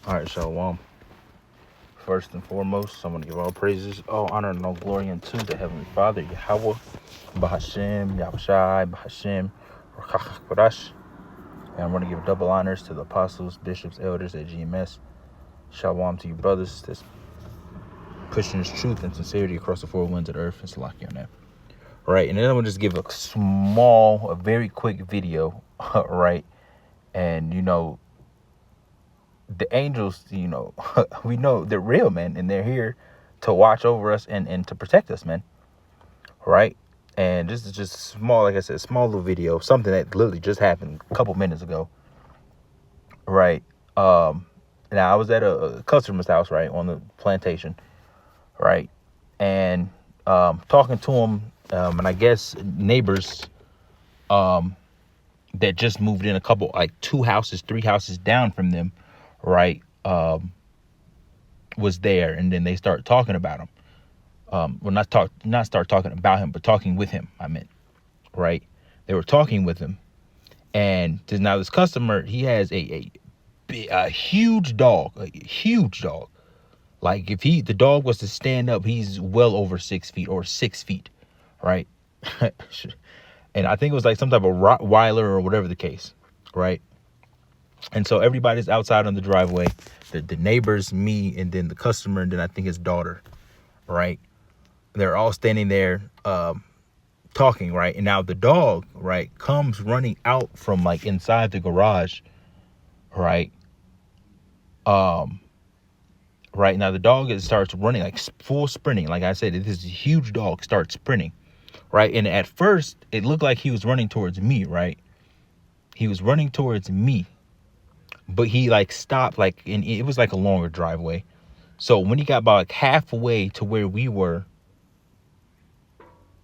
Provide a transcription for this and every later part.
All right, Shalom. First and foremost, I want to give all praises, all honor, and all glory unto the Heavenly Father, Yahweh, Bahashem, Yahushai, Bahashem, Rakach Kodash. And I want to give double honors to the apostles, bishops, elders at GMS. Shalom to you brothers that's pushing this truth and sincerity across the four winds of the earth. It's lucky on that. Right, and then I'm going to just give a very quick video, right? And, the angels, we know they're real, man, and they're here to watch over us and to protect us, man. Right? And this is just small, like I said, small little video, something that literally just happened a couple minutes ago. Right? Now I was at a customer's house, right, on the plantation, right? And talking to him, and I guess neighbors that just moved in, a couple, like 3 houses down from them, right, was there, and then they start talking about him. Well, not start talking about him, but talking with him, I meant, right? They were talking with him, and now this customer, he has a huge dog, Like if the dog was to stand up, he's well over 6 feet or 6 feet, right? And I think it was like some type of Rottweiler or whatever the case, right? And so everybody's outside on the driveway, the neighbors, me, and then the customer, and then I think his daughter, right? They're all standing there talking, right? And now the dog, right, comes running out from like inside the garage, right? Right now the dog starts running, like full sprinting. Like I said, this huge dog starts sprinting, right? And at first it looked like he was running towards me, right? He was running towards me, but he like stopped, like, and it was like a longer driveway. So when he got about like halfway to where we were,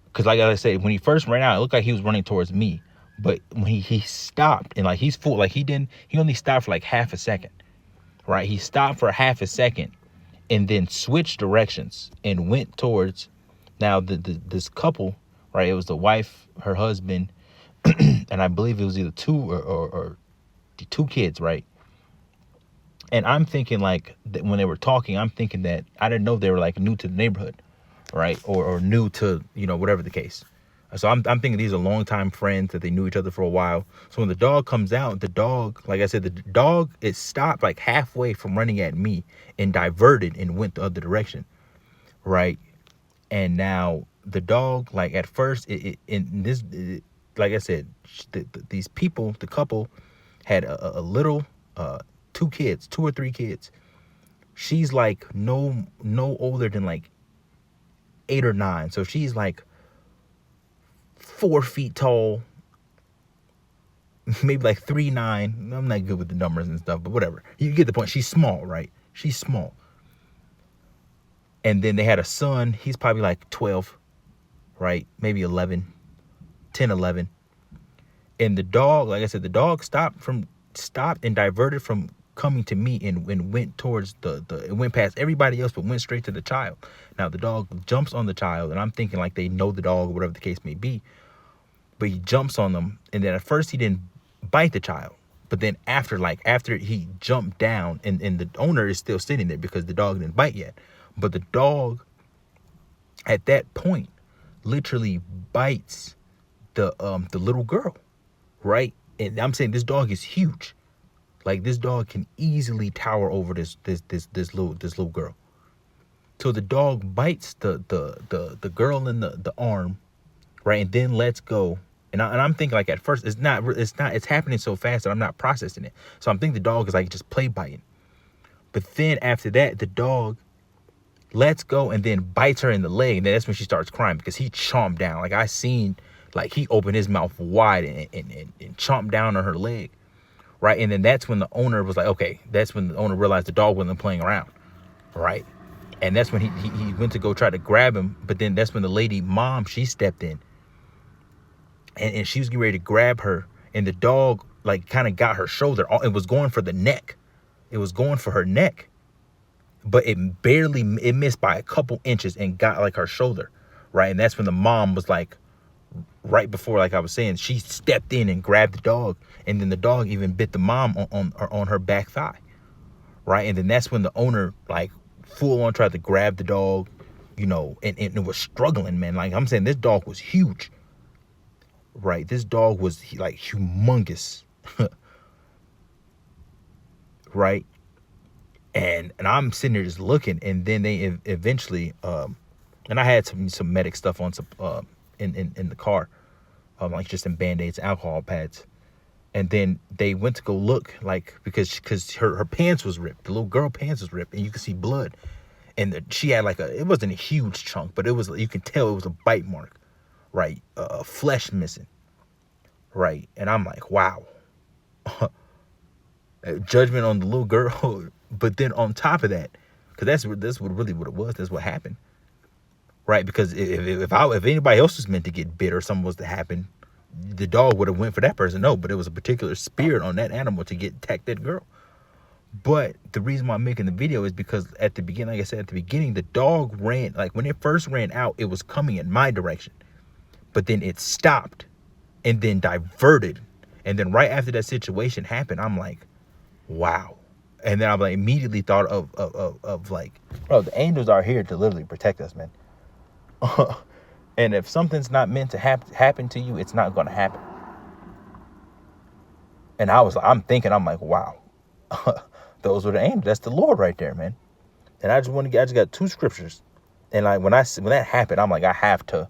because like I said, when he first ran out, it looked like he was running towards me. But when he stopped, and like he's full, like he only stopped for like half a second, right? He stopped for half a second and then switched directions and went towards, now this couple, right? It was the wife, her husband, and I believe it was either two or the 2 kids, right? And I'm thinking like that when they were talking, I'm thinking that I didn't know they were like new to the neighborhood, right? Or new to, whatever the case. So I'm thinking these are longtime friends that they knew each other for a while. So when the dog comes out, the dog, like I said, the dog, it stopped like halfway from running at me and diverted and went the other direction, right? And now the dog, like at first, like I said, these people, the couple, had a little 2 kids, 2 or 3 kids. She's like no older than like 8 or 9. So she's like 4 feet tall, maybe like 3'9". I'm not good with the numbers and stuff, but whatever. You get the point. She's small, right? She's small. And then they had a son. He's probably like 12, right? Maybe 11, 10, 11. And the dog, like I said, the dog stopped and diverted from coming to me and went towards it went past everybody else, but went straight to the child. Now the dog jumps on the child, and I'm thinking like they know the dog or whatever the case may be, but he jumps on them. And then at first he didn't bite the child, but then after he jumped down, and the owner is still sitting there because the dog didn't bite yet, but the dog at that point literally bites the little girl, right? And I'm saying this dog is huge. Like this dog can easily tower over this little girl. So the dog bites the girl in the arm, right, and then lets go. And I'm thinking like at first it's happening so fast that I'm not processing it. So I'm thinking the dog is like just play biting. But then after that, the dog lets go and then bites her in the leg. And then that's when she starts crying because he chomped down. Like I seen, like he opened his mouth wide and chomped down on her leg. Right. And then that's when the owner was like, okay, that's when the owner realized the dog wasn't playing around. Right. And that's when he went to go try to grab him. But then that's when the lady mom, she stepped in and she was getting ready to grab her. And the dog like kind of got her shoulder. It was going for the neck. It was going for her neck. But it missed by a couple inches and got like her shoulder. Right. And that's when the mom was like, right before, like I was saying, she stepped in and grabbed the dog, and then the dog even bit the mom on her back thigh, right? And then that's when the owner like full on tried to grab the dog, and it was struggling, man. Like I'm saying, this dog was huge, right? This dog was like humongous, right? And I'm sitting there just looking, and then they eventually, and I had some medic stuff on some in the car, like just some band-aids, alcohol pads. And then they went to go look, like, because her pants was ripped. The little girl pants was ripped, and you could see blood. And she had like it wasn't a huge chunk, but it was, you could tell it was a bite mark, right? Flesh missing, right? And I'm like, wow. Judgment on the little girl. But then on top of that, because that's really what it was. That's what happened, right? Because if anybody else was meant to get bit or something was to happen, the dog would have went for that person. No, but it was a particular spirit on that animal to attack that girl. But the reason why I'm making the video is because at the beginning, like I said, at the beginning, the dog ran, like when it first ran out, it was coming in my direction, but then it stopped and then diverted. And then right after that situation happened, I'm like, wow. And then I like immediately thought of like, bro, the angels are here to literally protect us, man. And if something's not meant to happen to you, it's not going to happen. And I'm thinking, I'm like, wow, those were the angels. That's the Lord right there, man. And I just got 2 scriptures. And like when that happened, I'm like, I have to,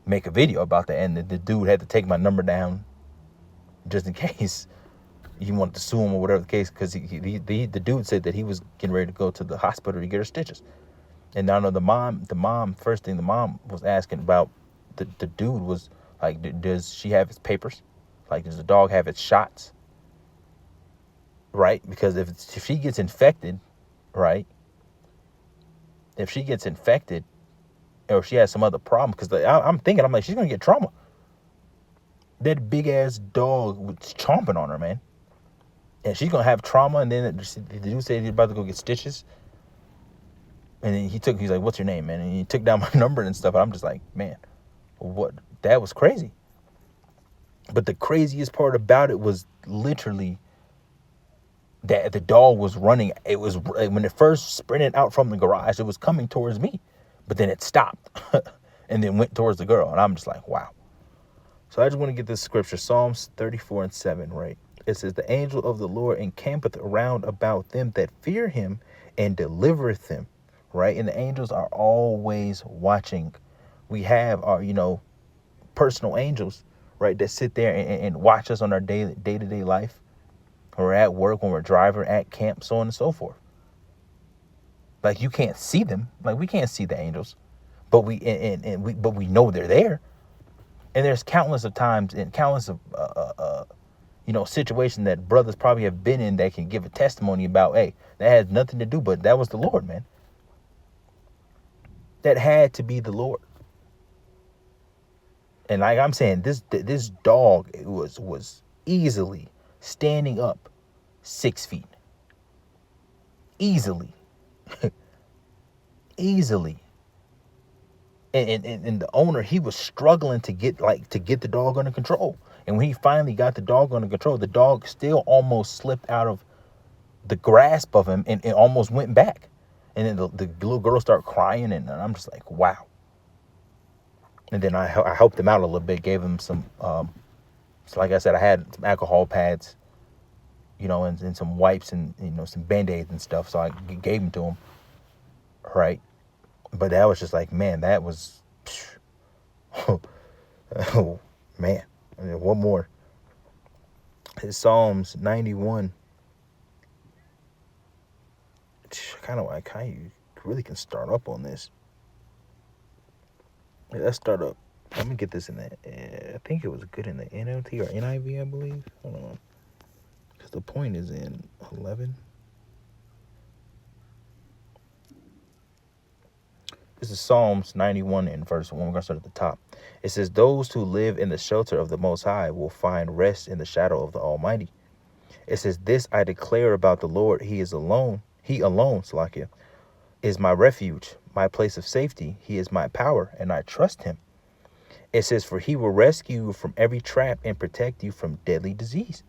make a video about that. And the dude had to take my number down just in case he wanted to sue him or whatever the case, because the dude said that he was getting ready to go to the hospital to get her stitches. And I know the mom, first thing the mom was asking about the dude was like, does she have his papers? Like, does the dog have its shots? Right? Because if she gets infected, right? If she gets infected, or if she has some other problem, because I'm like, she's going to get trauma. That big ass dog was chomping on her, man. And she's going to have trauma. And then the dude said he's about to go get stitches. And then he's like, what's your name, man? And he took down my number and stuff. And I'm just like, man, what? That was crazy. But the craziest part about it was literally that the dog was running. It was, when it first sprinted out from the garage, it was coming towards me. But then it stopped and then went towards the girl. And I'm just like, wow. So I just want to get this scripture, Psalms 34:7, right? It says, the angel of the Lord encampeth around about them that fear him and delivereth them, right? And the angels are always watching. We have our, personal angels, right, that sit there and watch us on our day-to-day life, or at work, when we're driving, at camp, so on and so forth. Like, you can't see them. Like, we can't see the angels, but we know they're there. And there's countless of times and countless of situations that brothers probably have been in that can give a testimony about, hey, that has nothing to do, but that was the Lord, man. That had to be the Lord. And like I'm saying, this dog was easily standing up 6 feet. Easily. Easily. And the owner, he was struggling to get the dog under control. And when he finally got the dog under control, the dog still almost slipped out of the grasp of him and almost went back. And then the little girl started crying, and I'm just like, wow. And then I helped him out a little bit, gave him some, so like I said, I had some alcohol pads, and some wipes and, some Band-Aids and stuff. So I gave them to him, right? But that was just like, man, that was, oh, man. And then one more. It's Psalms 91. I kind of really can start up on this. Let's start up. Let me get this in that. I think it was good in the NLT or NIV, I believe. Hold on. Because the point is in 11. This is Psalms 91 and verse 1. We're going to start at the top. It says, those who live in the shelter of the Most High will find rest in the shadow of the Almighty. It says, this I declare about the Lord. He alone, Salakia, is my refuge, my place of safety. He is my power, and I trust him. It says, for he will rescue you from every trap and protect you from deadly disease.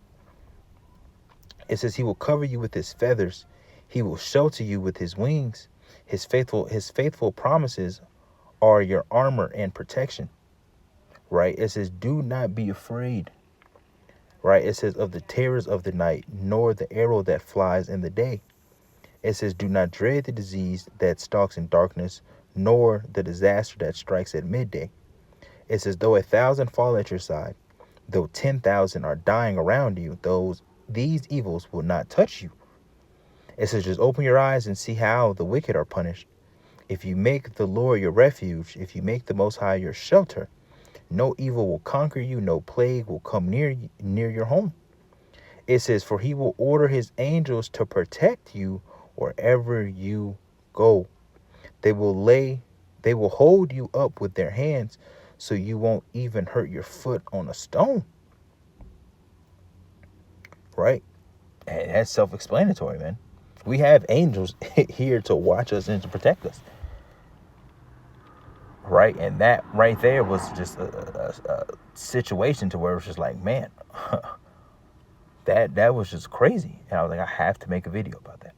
It says he will cover you with his feathers. He will shelter you with his wings. His faithful promises are your armor and protection. Right? It says, do not be afraid. Right? It says, of the terrors of the night, nor the arrow that flies in the day. It says, do not dread the disease that stalks in darkness, nor the disaster that strikes at midday. It says, though 1,000 fall at your side, though 10,000 are dying around you, these evils will not touch you. It says, just open your eyes and see how the wicked are punished. If you make the Lord your refuge, if you make the Most High your shelter, no evil will conquer you, no plague will come near your home. It says, for he will order his angels to protect you wherever you go. They will hold you up with their hands so you won't even hurt your foot on a stone. Right? And that's self-explanatory, man. We have angels here to watch us and to protect us. Right? And that right there was just a situation to where it was just like, man, that was just crazy. And I was like, I have to make a video about that.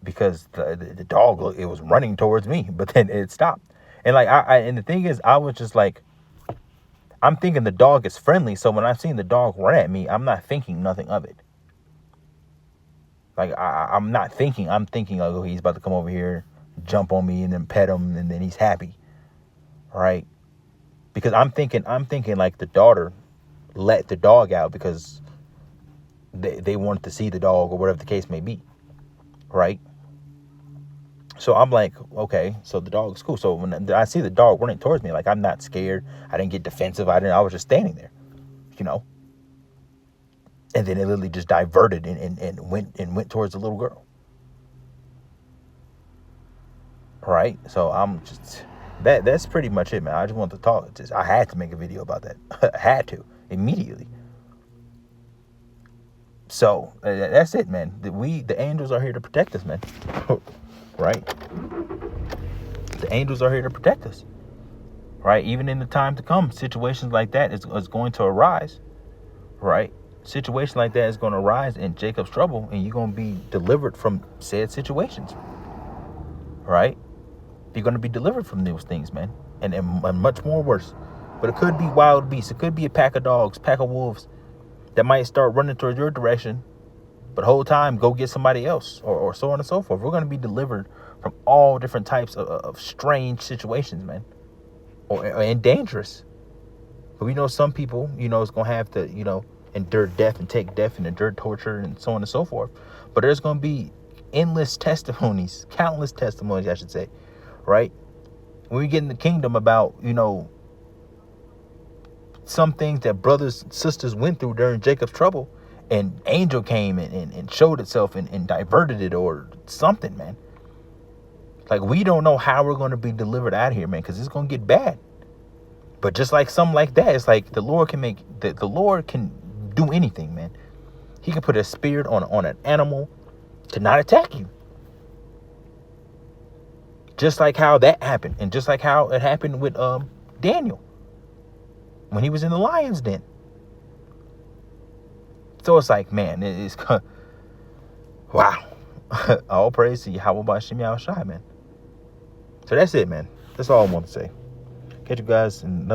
Because the dog, it was running towards me, but then it stopped. And like, and the thing is, I was just like, I'm thinking the dog is friendly. So when I've seen the dog run at me, I'm not thinking nothing of it. Like, I'm not thinking, I'm thinking like, oh, he's about to come over here, jump on me and then pet him. And then he's happy. Right. Because I'm thinking like the daughter let the dog out because they wanted to see the dog or whatever the case may be. Right. So I'm like, okay, so the dog's cool. So when I see the dog running towards me, like, I'm not scared. I didn't get defensive. I was just standing there, you know. And then it literally just diverted and went towards the little girl. Right? So I'm just, that's pretty much it, man. I just want to talk. I had to make a video about that. I had to, immediately. So that's it, man. The angels are here to protect us, man. Right? The angels are here to protect us. Right? Even in the time to come, situations like that is going to arise. Right? Situation like that is going to arise in Jacob's trouble, and you're going to be delivered from said situations. Right? You're going to be delivered from those things, man. And much more worse. But it could be wild beasts. It could be a pack of dogs, pack of wolves that might start running towards your direction. But the whole time, go get somebody else, or so on and so forth. We're going to be delivered from all different types of strange situations, man. And dangerous. But we know some people, is going to have to, endure death and take death and endure torture and so on and so forth. But there's going to be endless testimonies, countless testimonies, I should say, right? When we get in the kingdom about, some things that brothers and sisters went through during Jacob's trouble, and angel came and showed itself and diverted it or something, man. Like, we don't know how we're going to be delivered out of here, man, because it's going to get bad. But just like something like that, it's like the Lord can the Lord can do anything, man. He can put a spirit on an animal to not attack you. Just like how that happened. And just like how it happened with Daniel when he was in the lion's den. So it's like, man, it's wow. All praise to Yahweh B'Shem Yahushai, man. So that's it, man. That's all I want to say. Catch you guys in another